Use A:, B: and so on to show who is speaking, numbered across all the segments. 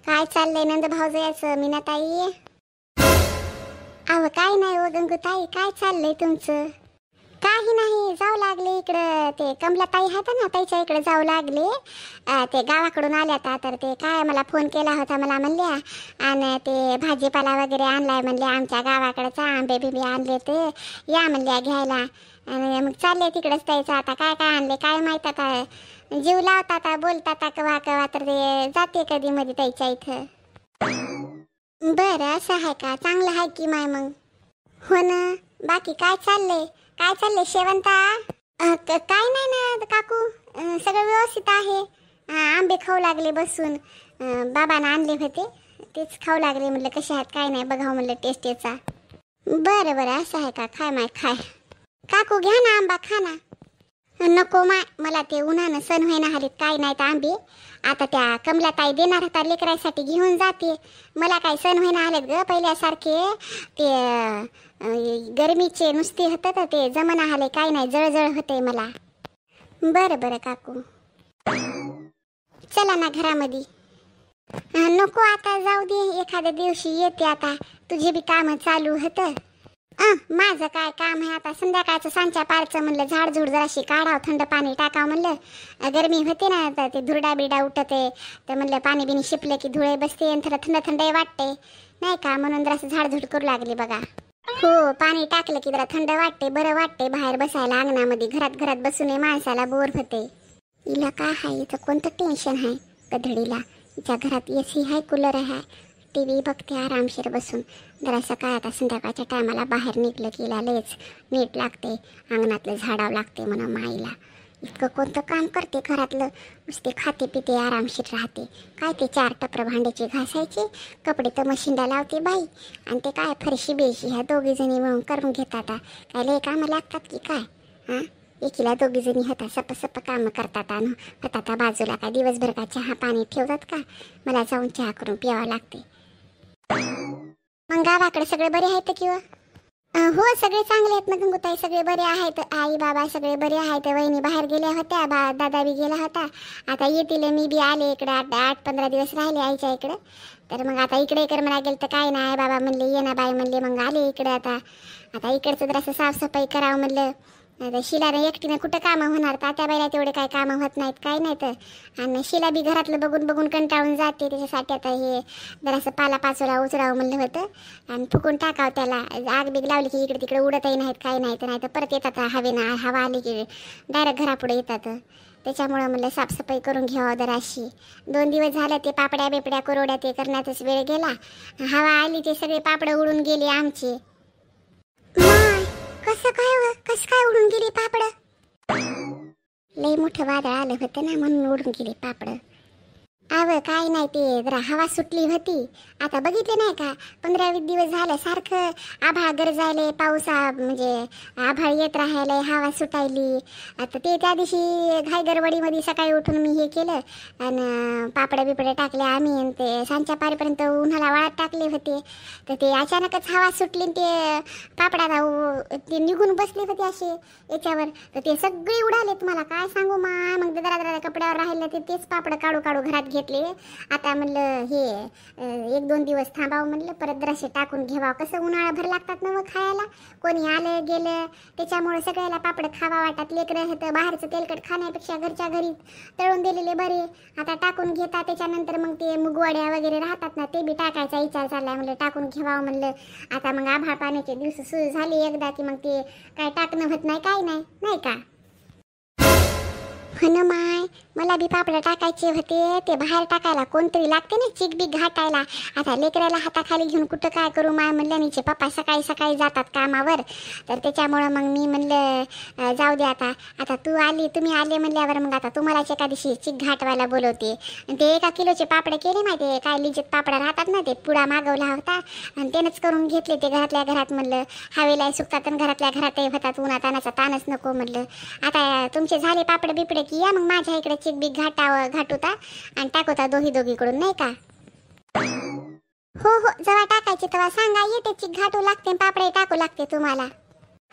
A: काय चाललंय नंद भाऊजाचं मीनाताई? अहो काय नाही हो गंगूताई, काय चाललंय तुमचं? काही नाही, जाऊ लागले इकडं. ते कमलाताई आहेत ना, ताईच्या इकडे जाऊ लागले. ते गावाकडून आल्या तर ते काय मला फोन केला होता, मला म्हणल्या आणि ते भाजीपाला वगैरे आणलाय म्हणले, आमच्या गावाकडचा आंबे बिबे आणले ते या म्हणल्या घ्यायला. आणि मग चालले तिकडेच द्यायचं. आता काय काय आणले काय माहीत, आता जीव लावतात बोलतात कवा कवा तर ते जाते कधी मध्ये त्याच्या इथं. बरं असं आहे का? चांगलं आहे की माय मग. हो ना. बाकी काय चाललंय? काय चाललंय शेवंता? काय नाही ना काकू, सगळं व्यवस्थित आहे. आंबे खाऊ लागले बसून. बाबांना आणले होते तेच खाऊ लागले. म्हणलं कसे आहेत काय नाही बघावं म्हणलं टेस्ट याचा. बरं बरं असं आहे का? खाय माय खाय. काकू घ्या ना आंबा, खा ना. नको माय, मला ते उन्हानं सण व्हायना हलीत काय नाही तर आंबे. आता त्या कमलाताई देणार होता लेकरासाठी, घेऊन जाते. मला काय सण व्हायना आलेत ग पहिल्यासारखे. ते गरमीचे नुसते होतं तर ते जमना आले काय नाही, जळजळ होते मला. बरं बरं काकू, चला ना घरामध्ये. नको आता जाऊ दे, एखाद्या दिवशी येते. आता तुझे बी काम चालू होतं. माझं काय काम आहे आता? संध्याकाळचं सांच्या पारचं म्हणलं झाडझूड जराशी काढावं, थंड पाणी टाकावं म्हणलं. गरमी होते ना तर ते धुरडा बिरडा उठते तर म्हणलं पाणी बिनी शिपले की धुळे बसते आणि थोडं थंड थंड वाटते नाही का, म्हणून जरासं झाडझूड करू लागली बघा. हो, पाणी टाकलं की जरा थंड वाटते, बरं वाटते बाहेर बसायला अंगणामध्ये. घरात बसून माणसाला बोर होते. हिला काय आहे, इथं कोणतं टेन्शन आहे गधडीला? तिच्या घरात एसी आहे, कूलर आहे, टी व्ही बघते आरामशीर बसून. जरा सकाळ आता संध्याकाळच्या टायमाला बाहेर निघलं की लयच नीट लागते, अंगणातलं झाडावं लागते म्हणा माईला. इतकं कोणतं काम करते घरातलं, नुसते खाते पिते आरामशीर राहते. काय ते 4 टपर भांड्याचे घासायचे, कपडे तर मशीनला लावते बाई, आणि ते काय फरशी बेशी ह्या दोघी जणी मिळून करून घेतात. काय लय कामं लागतात की काय? हां, एकीला दोघी जणी होता सप कामं करतात आणि होतात बाजूला. काय दिवसभर का चहा पाणी ठेवतात का? मला जाऊन चहा करून प्यावं लागते. मग गावाकडे सगळे बरे आहेत किंवा? हो सगळे चांगले आहेत ना गंगूताई, सगळे बरे आहेत. आई बाबा सगळे बरे आहेत. वहिनी बाहेर गेल्या होत्या, दादा बी गेला होता. आता येतील, मी बी आले इकडे. 8-15 दिवस राहिले आईच्या इकडे. तर मग आता इकडे कर म्हणा गेलं तर काय नाही, बाबा म्हणले ये ना बाई म्हणले, मग आले इकडे. आता इकडचं जर असं साफसफाई करावं म्हणलं. आता शिलाने एकटीने कुठं कामं होणार, तात्या बाईला तेवढे काय कामं होत नाहीत काय नाही तर. आणि शिला बी घरातलं बघून बघून कंटाळून जाते. त्याच्यासाठी आता हे जरासं पालापाचोळा उचरावं म्हणलं होतं आणि फुकून टाकावं त्याला. आग बीग लावली की इकडे तिकडे उडतही नाहीत काय नाही तर, नाही तर परत येतात हवेनं, हवा आली की डायरेक्ट घरापुढे येतात. त्याच्यामुळं म्हणलं साफसफाई करून घ्यावं जराशी. 2 दिवस झालं ते पापड्या बिपड्या कुरवड्या ते करण्यातच वेळ गेला. हवा आली ते सगळे पापड उडून गेले आमचे. कसं काय उडून गेली पापड? लय मोठं वादळ आलं होतं ना म्हणून उडून गेली पापड. काय नाही, ते जरा हवा सुटली होती. आता बघितले नाही का 15-20 दिवस झालं सारखं आभाळ गरजायले, पाऊस म्हणजे आभाळ येत राहायला, हवा सुटायली. आता ते त्या दिवशी घाई गडबडीमध्ये सकाळी उठून मी हे केलं आणि पापड्या बिपड्या टाकले आम्ही, आणि ते सांच्या पारीपर्यंत उन्हाला वाळत टाकले होते. तर ते अचानकच हवा सुटली ते पापडाला ते निघून बसले होते असे याच्यावर. तर ते सगळे उडाले, तुम्हाला काय सांगू मग जरा कपड्यावर राहिले ते तेच पापड काढू घरात घेतले. आता म्हणलं हे 1-2 दिवस थांबावं म्हणलं, परत जराशे टाकून घ्यावा. कसं उन्हाळाभर लागतात ना मग खायला, कोणी आलं गेलं त्याच्यामुळे सगळ्याला पापड खावा वाटतात. लेकरं होतं बाहेरचं तेलकट खाण्यापेक्षा घरच्या घरी तळून दिलेले बरे. आता टाकून घेतात. त्याच्यानंतर मग ते मुगवड्या वगैरे राहतात ना, ते बी टाकायचा विचार चाललाय. म्हणलं टाकून घ्यावं म्हणलं. आता मग आभाळ पाण्याचे दिवस सुरू झाले एकदा की मग ते काय टाकणं होत नाही काय नाही का. हो ना माय, मला बी पापड टाकायचे होते. ते बाहेर टाकायला कोणतरी लागते ना, चिक बीक घाटायला. आता लेकराला हाताखाली घेऊन कुठं काय करू माय म्हणलं. नीचे पप्पा सकाळी जातात कामावर, तर त्याच्यामुळं मग मी म्हणलं जाऊ दे आता तुम्ही आले म्हणल्यावर मग आता तुम्हालाच एका दिवशी चिक घाटवायला बोलवते. ते 1 किलोचे पापड केले माहिती काय, लिजित पापड राहतात ना, ते पुडा मागवला होता आणि त्यानंच करून घेतले. ते घरातल्या घरात म्हणलं हवेला सुकतात आणि घरातल्या घरातही होतात, उन्हा तानाचा तानच नको म्हणलं. आता तुमचे झाले पापड बिपडे की या मग माझ्या इकडे चिक बीक घाटूता आणि टाकूता दोघीकडून नाही का. हो जेव्हा टाकायचे तेव्हा सांगा, येते चिक घाटू लागते पापडे टाकू लागते तुम्हाला.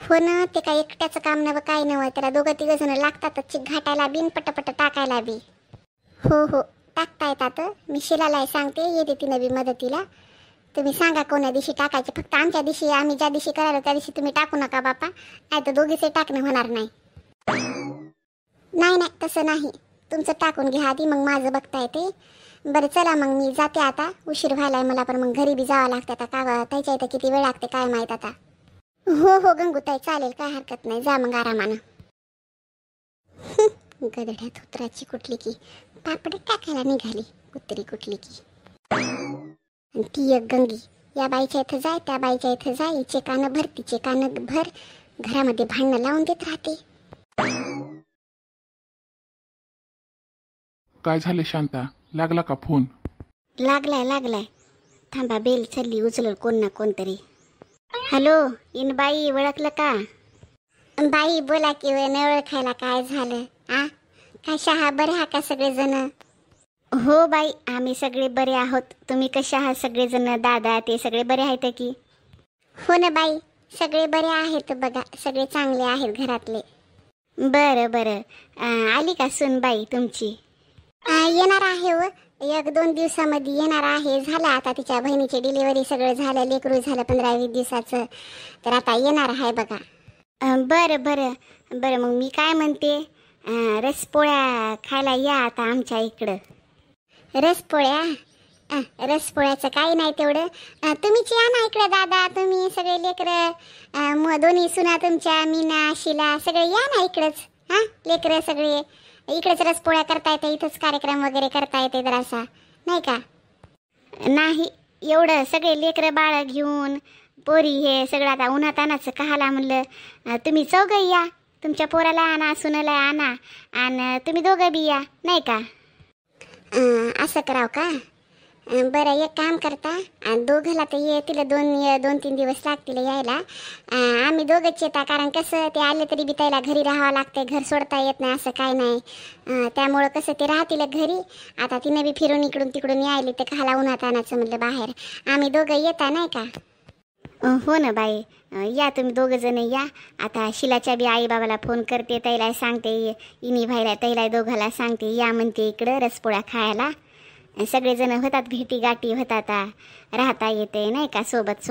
A: हो ना, ते काय एकट्याचं काम नवं काय नवं, त्याला 2-3 जण लागतात चिक घाटायला बिन पटपट टाकायला बी. हो टाकता येतात. मी शिलालाही सांगते, येते ती नवी मदतीला. तुम्ही सांगा कोण्या दिवशी टाकायचे. फक्त आमच्या दिवशी, आम्ही ज्या दिवशी करायला त्या दिवशी तुम्ही टाकू नका बापा, नाही तर दोघीचे टाकणं होणार नाही. नाही नाही तसं नाही, तुमचं टाकून घ्या आधी, मग माझं बघता येते. बरं चला मग मी जाते आता, उशीर व्हायलाय मला, पण मग घरी बी जावं लागतं आता. का त्याच्या इथं किती वेळ लागते काय माहीत आता. हो हो गंगूताई चालेल, काय हरकत नाही, जा मग आरामानं. गदड्या धोत्राची कुठली की पापड टाकायला निघाली, कुत्री कुठली की. आणि ती एक गंगी, या बाईच्या इथं जाय त्या बाईच्या इथं जाय, हिचे कानं भर तिचे कानं भर, घरामध्ये भांडणं लावून देत राहते.
B: काय झाले शांता, लागला का फोन?
A: लागलाय, थांबा बेल चालली, उचलल कोण ना कोणतरी. हॅलो इन बाई, ओळखलं का? बाई बोला की, न ओळखायला काय झालं? कशा आहात, बरे आहात का सगळेजण? हो बाई आम्ही सगळे बरे आहोत, तुम्ही कशा आहात सगळेजण? दादा ते सगळे बरे आहेत की? हो ना बाई, सगळे बरे आहेत बघा, सगळे चांगले आहेत घरातले. बरं आली का सूनबाई तुमची? येणार आहे व, 1-2 दिवसामध्ये येणार आहे. झालं आता तिच्या बहिणीची डिलिव्हरी, सगळं झालं, लेकरू झालं 15-20 दिवसाचं, तर आता येणार आहे बघा. बरं मग मी काय म्हणते, रसपोळ्या खायला या आता आमच्या इकडं. रसपोळ्याचं काही नाही तेवढं, तुम्हीच या ना इकडं दादा, तुम्ही सगळे लेकरं, दोन्ही सुना तुमच्या, मीना शिला सगळे या ना इकडंच. लेकरं सगळे इकडेच रसपोळ्या करता येते, इथंच कार्यक्रम वगैरे करता येते जरासा, नाही का? नाही एवढं सगळे लेकरं बाळ घेऊन, पोरी हे सगळं आता उन्हातानाचं कहाला म्हणलं, तुम्ही चौघं या, तुमच्या पोराला आणा, सुनाला आणा, आणि तुम्ही दोघं बी या, नाही का? असं करावं का? बरं एक काम करता, दोघंला तर येतील 2-3 दिवस लागतील यायला. आम्ही दोघंच येता, कारण कसं ते आले तरी बी त्याला घरी राहावं लागते, घर सोडता येत नाही असं काय नाही. त्यामुळं कसं ते राहतील घरी. आता तिने बी फिरून इकडून तिकडून यायली तर खाला उन्हात आणायचं म्हणलं बाहेर, आम्ही दोघं येता नाही का? हो ना बाई, या तुम्ही दोघं जण या. आता शिलाच्या बी आई बाबाला फोन करते, त्याला सांगते, इनी भाईला त्याला दोघाला सांगते या म्हणते इकडं रसपोळ्या खायला. सगळेजण होतात, भेटी गाठी होतात, राहता येते नाही का सोबत.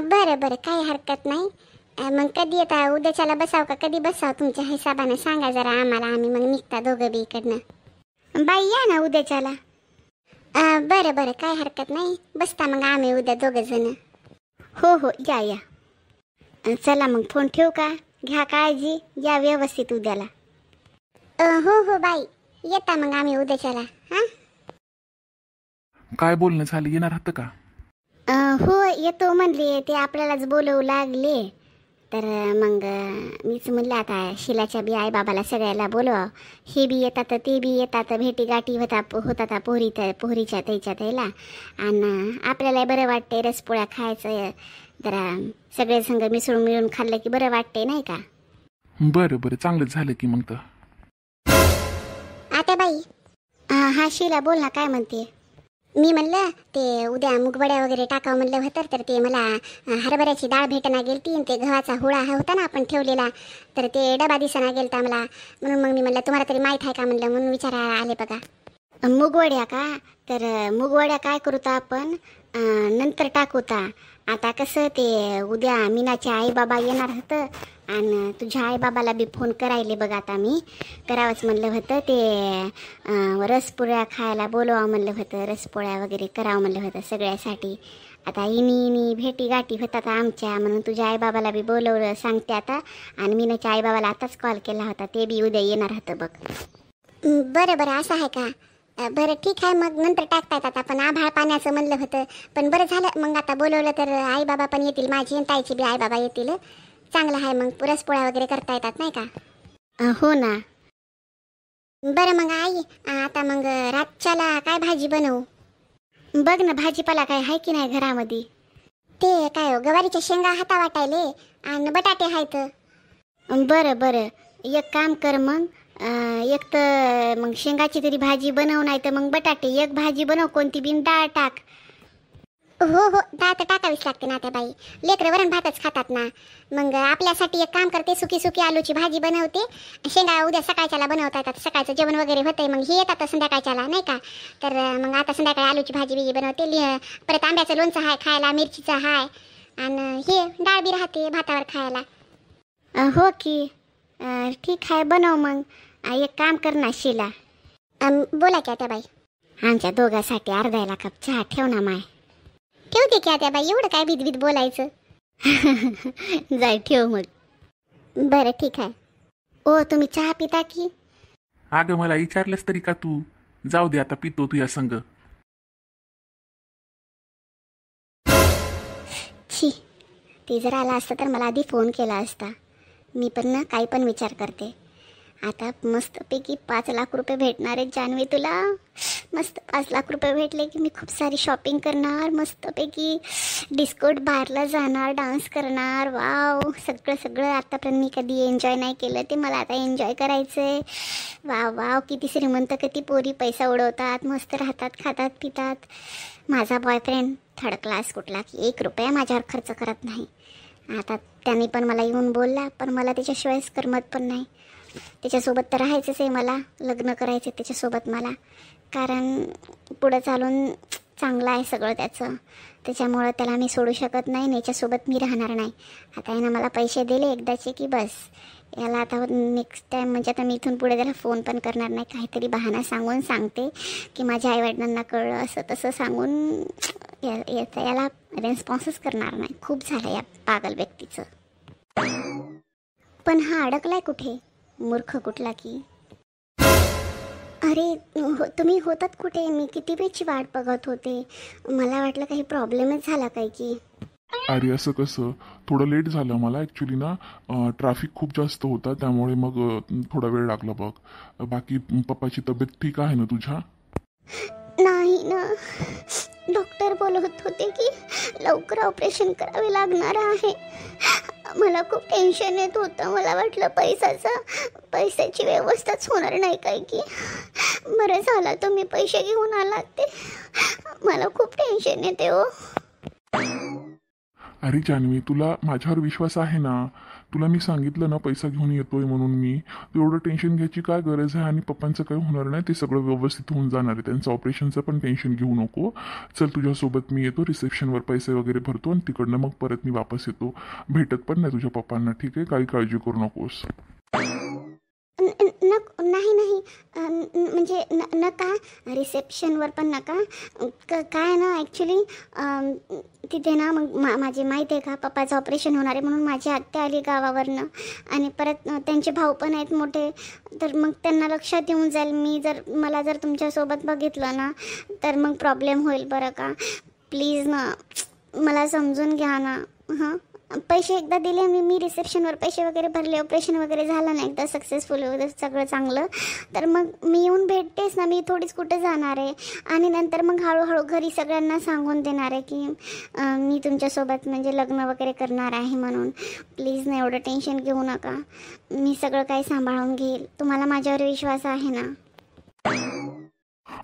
A: बरं काही हरकत नाही. मग कधी येता, उद्याच्याला बसाव का कधी बसाव तुमच्या हिसाबाने सांगा जरा आम्हाला, आम्ही मग निघता दोघं बी इकडनं. बाई या ना उद्याच्याला. बरं काही हरकत नाही, बसता मग आम्ही उद्या दोघं जण. हो या. चला मग फोन ठेवू का? घ्या काळजी, या व्यवस्थित उद्याला. हो बाई, येता मग आम्ही उद्याच्याला.
B: काय बोलणं झालं, येणार होतं का?
A: हो येतो म्हणले, ते आपल्यालाच बोलवू लागले, तर मग मीच म्हणलं आता शिलाच्या बी आई बाबाला सगळ्याला बोलवा, हे बी येतात ते बी येतात, भेटी गाठी होतात पोहरीच्या त्याच्या त्याला, आणि आपल्याला बरं वाटते रसपोळ्या खायचं, जरा सगळे संग मिळून खाल्लं की बरं वाटते नाही का?
B: बरं चांगलंच झालं की मग तर.
A: आता बाई हा शिला बोल ना, काय म्हणते? मी म्हणलं ते उद्या मुगवड्या वगैरे टाकावं म्हणलं होतं, तर ते मला हरभऱ्याची डाळ भेटना गेलती, आणि ते गव्हाचा हुळा होता ना आपण ठेवलेला, तर ते डबा दिसना गेलता मला, म्हणून मग मी म्हणलं तुम्हाला तरी माहीत आहे का म्हणलं, म्हणून विचारायला आले बघा. मुगवड्या का? तर मुगवड्या काय करूता आपण, नंतर टाकूता. आता कसं ते उद्या मीनाचे आई बाबा येणार होतं, आणि तुझ्या आई बाबाला बी फोन करायले बघ, आता मी करावंच म्हणलं होतं, ते रसपोळ्या खायला बोलवावं म्हणलं होतं, रसपोळ्या वगैरे करावं म्हणलं होतं सगळ्यासाठी. आता इनी भेटी गाठी होतात आमच्या, म्हणून तुझ्या आई बाबाला बी बोलवलं सांगते आता, आणि मीनाच्या आई बाबाला आताच कॉल केला होता, ते बी उद्या येणार होतं बघ. बरं असं आहे का? बरं ठीक आहे, मग नंतर टाकता येतात, आपण आभाळ पाण्याचं म्हणलं होतं, पण बरं झालं मग आता बोलवलं तर आई बाबा पण येतील, माझी आणि ताईची बी आई बाबा येतील, चांगलं आहे मग, पुरसपोळ्या वगैरे करता येतात नाही का? हो ना. बरं मग आई, आता मग रातच्याला काय भाजी बनवू? बघ ना भाजीपाला काय आहे की नाही घरामध्ये. ते काय गवारीच्या शेंगा हाता वाटायले, आणि बटाटे आहेत. बरं एक काम कर मग, एक तर मग शेंगाची तरी भाजी बनव, नाही तर मग बटाटे एक भाजी बनव, कोणती बिन डाळ टाक. हो हो, डाळ तर टाकावीच लागते ना त्या बाई. लेकरं वरण भातच खातात ना. मग आपल्यासाठी एक काम करते, सुकी सुकी आलूची भाजी बनवते. शेंगा उद्या सकाळच्याला बनवता येतात, सकाळचं जेवण वगैरे होतंय. मग हे येतात संध्याकाळच्याला नाही का. तर मग आता संध्याकाळी आलूची भाजी बिजी बनवते. परत आंब्याचं लोणचं आहे खायला, मिरचीचं आहे. आणि हे डाळ बी राहते भातावर खायला. हो की. ठीक आहे, बनव मग. एक काम कर ना शीला. बोला क्या त्या बाई. आमच्या दोघांसाठी अर्ध्याला कप चहा ठेव ना माय. ठेवते क्या त्या बाई, एवढं काय भीत बोलायचं. जाय ठेव मग. बरं ठीक आहे. ओ तुम्ही चहा पिता की.
B: अगं मला विचारलंस तरी का तू. जाऊ दे आता, पितो तुझ्या संग.
A: छी, ते जर आला असतं तर मला आधी फोन केला असता. मी पण ना काही पण विचार करते. आता मस्तपैकी 5 लाख रुपये भेटणार आहेत जान्हवी तुला. मस्त 5 लाख रुपये भेटले की मी खूप सारी शॉपिंग करणार, मस्तपैकी डिस्कोट बारला जाणार, डान्स करणार. वाव, सगळं आतापर्यंत मी कधी एन्जॉय नाही केलं ते मला आता एन्जॉय करायचं आहे. वाव, किती श्रीमंत, किती पोरी पैसा उडवतात, मस्त राहतात, खातात पितात. माझा बॉयफ्रेंड थर्ड क्लास कुठला की 1 रुपया माझ्यावर खर्च करत नाही. आता त्याने पण मला येऊन बोलला, पण मला त्याच्याशिवाय करमत पण नाही. त्याच्यासोबत तर राहायचंच आहे मला, लग्न करायचं त्याच्यासोबत मला. कारण पुढं चालून चांगलं आहे सगळं त्याच्यामुळं त्याला मी सोडू शकत नाही आणि याच्यासोबत मी राहणार नाही. आता यानं मला पैसे दिले एकदाचे की बस. याला आता नेक्स्ट टाईम म्हणजे आता मी इथून पुढे त्याला फोन पण करणार नाही. काहीतरी बहाणा सांगून सांगते की माझ्या आईवडिलांना कळलं असं तसं सांगून याला रेस्पॉन्सच करणार नाही. खूप झालं या पागल व्यक्तीचं. पण हा अडकलाय कुठे, मूर्ख कुठला की. अरे तुम्ही होतात कुठे. मी किती वेळची वाट बघत होते. मला वाटलं काही प्रॉब्लेमच झाला काही की.
B: अरे असं कसं, थोडं लेट झालं मला ॲक्च्युली ना. ट्रॅफिक खूप जास्त होता त्यामुळे मग थोडा वेळ लागला बघ. बाकी पप्पाची तब्येत ठीक आहे ना तुझ्या.
A: नाही ना, डॉक्टर बोलत होते की लवकर ऑपरेशन करावे लागणार आहे. मला खूप टेन्शन येत होतं. मला वाटलं पैशाची व्यवस्थाच होणार नाही काय की. बरं झालं तुम्ही पैसे घेऊन आलात ते. मला खूप टेन्शन येते हो.
B: अरे जान्हवी, तुला माझ्यावर विश्वास आहे ना. तुला मी सांगितलं ना पैसा घेऊन येतोय म्हणून. मी तू एवढं टेन्शन घ्यायची काय गरज आहे. आणि पप्पांचं काही होणार नाही, ते सगळं व्यवस्थित होऊन जाणार आहे. त्यांचं ऑपरेशनचं पण टेन्शन घेऊ नको. चल तुझ्यासोबत मी येतो, रिसेप्शनवर पैसे वगैरे भरतो आणि तिकडनं मग परत मी वापस येतो. भेटत पण नाही तुझ्या पप्पांना, ठीक आहे. काही काळजी करू नकोस.
A: नाही म्हणजे नका, रिसेप्शनवर पण नका. काय ना ॲक्च्युली तिथे ना मग माझी माहीत आहे का, पप्पाचं ऑपरेशन होणार आहे म्हणून माझी आत्या आली गावावरनं. आणि परत त्यांचे भाऊ पण आहेत मोठे. तर मग त्यांना लक्षात येऊन जाईल मला जर तुमच्यासोबत बघितलं ना तर मग प्रॉब्लेम होईल बरं का. प्लीज ना, मला समजून घ्या ना. हां, पैसे एकदा दिले मी रिसेप्शनवर पैसे वगैरे भरले, ऑपरेशन वगैरे झालं ना एकदा सक्सेसफुल वगैरे सगळं चांगलं, तर मग मी येऊन भेटतेच ना. मी थोडीच कुठे जाणार आहे. आणि नंतर मग हळूहळू घरी सगळ्यांना सांगून देणार आहे की मी तुमच्यासोबत म्हणजे लग्न वगैरे करणार आहे म्हणून. प्लीज ना, एवढं टेन्शन घेऊ नका. मी सगळं काही सांभाळून घेईल. तुम्हाला माझ्यावर विश्वास आहे ना.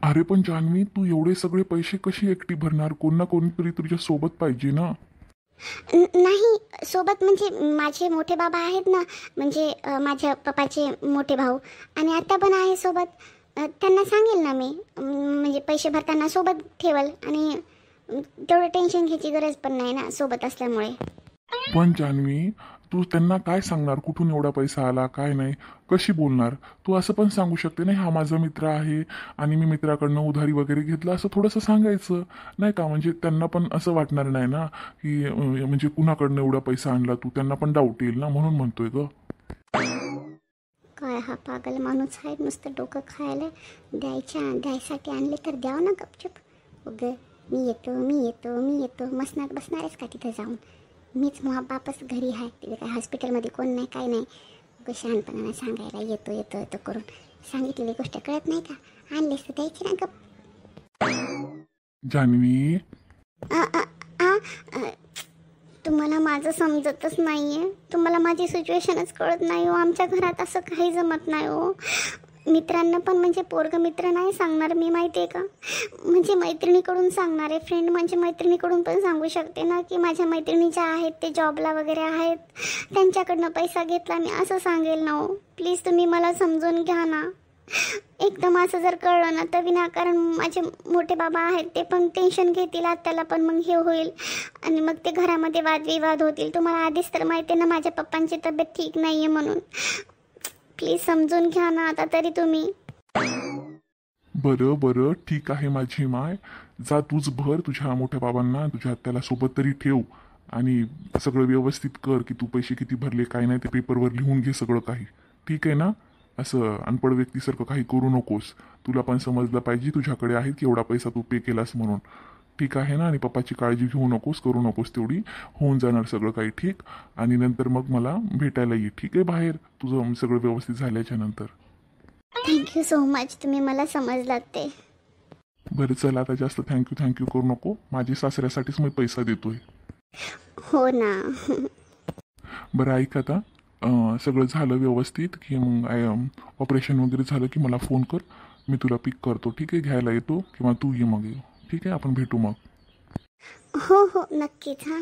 B: अरे पण जान्हवी, तू एवढे सगळे पैसे कशी एकटी भरणार. कोण ना कोणीतरी तुझ्या सोबत पाहिजे ना.
A: नाही, सोबत म्हणजे माझे मोठे बाबा आहेत ना, म्हणजे माझ्या पप्पाचे मोठे भाऊ. आणि आत्या पण आहे सोबत. त्यांना सांगेल ना मी, म्हणजे पैसे भरताना सोबत ठेवल. आणि तेवढं टेन्शन घ्यायची गरज पण नाही ना सोबत असल्यामुळे.
B: पण जान्हवी, तू त्यांना काय सांगणार, कुठून एवढा पैसा आला काय नाही, कशी बोलणार. तू असं पण सांगू शकते ना, हा माझा मित्र आहे आणि मी मित्राकडनं उधारी वगैरे घेतलं, असं थोडंसं सांगायचं नाही का. म्हणजे त्यांना पण असं वाटणार नाही ना की म्हणजे कुणाकडनं एवढा पैसा आणला तू. त्यांना पण डाऊट येईल ना, म्हणून म्हणतोय ग.
A: काय हा पागल माणूस आहे, नुसतं डोकं खायला. द्यायसाठी आणले तर द्याव ना गपचूप. उगं मी येतो मसनात बसणारच का तिथं जाऊन. मीच बापच घरी आहे, तिथे काय हॉस्पिटलमध्ये कोण नाही काय नाही. उगं शहाणपणानं सांगायला येतो करून. सांगितलेली गोष्ट कळत नाही का. आणलीस तर द्यायची ना गप.
B: जान्हवी,
A: तुम्हाला माझं समजतच नाही आहे. तुम्हाला माझी सिच्युएशनच कळत नाही हो. आमच्या घरात असं काही जमत नाही हो. मित्रांना पण, म्हणजे पोरग मित्र नाही सांगणार मी, माहिती आहे का, म्हणजे मैत्रिणीकडून सांगणार आहे. फ्रेंड म्हणजे मैत्रिणीकडून पण सांगू शकते ना, की माझ्या मैत्रिणी ज्या आहेत ते जॉबला वगैरे आहेत, त्यांच्याकडनं पैसा घेतला मी, असं सांगेल ना. हो प्लीज तुम्ही मला समजून घ्या ना. एकदम असं जर कळलं ना तर विनाकारण माझे मोठे बाबा आहेत ते पण टेन्शन घेतील, त्याला पण मग हे होईल आणि मग ते घरामध्ये वादविवाद होतील. तुम्हाला आधीच तर माहिती आहे ना माझ्या पप्पांची तब्येत ठीक नाही आहे म्हणून. प्लीज समजून घ्या ना आता तरी तुम्ही.
B: बरं बरं ठीक आहे माझी माय, जा तूच भर तुझ्या मोठ्या बाबांना, तुझ्या आत्याला सोबत तरी ठेव आणि सगळं व्यवस्थित कर की तू पैसे किती भरले काय नाही ते पेपरवर लिहून घे सगळं काही, ठीक आहे ना. असं अनपढ व्यक्तीसारखं काही करू नकोस. तुला पण समजलं पाहिजे तुझ्याकडे आहे की एवढा पैसा तू पे केलास म्हणून, ठीक आहे ना. आणि पप्पाची काळजी घेऊ नकोस, करू नकोस, तेवढी होऊन जाणार सगळं काही ठीक. आणि नंतर मग मला भेटायला ये, ठीक आहे, बाहेर तुझं सगळं व्यवस्थित झाल्याच्या नंतर.
A: थँक्यू सो मच, तुम्ही मला समजलात ते.
B: बरं चल आता जास्त थँक्यू करू नको, माझी सासऱ्यासाठीच मी पैसा देतोय.
A: हो ना.
B: बरं ऐक आता, सगळं झालं व्यवस्थित की मग ऑपरेशन वगैरे झालं की मला फोन कर, मी तुला पिक करतो, ठीक आहे, घ्यायला येतो किंवा तू ये मग, ठीक आहे, आपण भेटू मग.
A: हो हो नक्कीच. हां.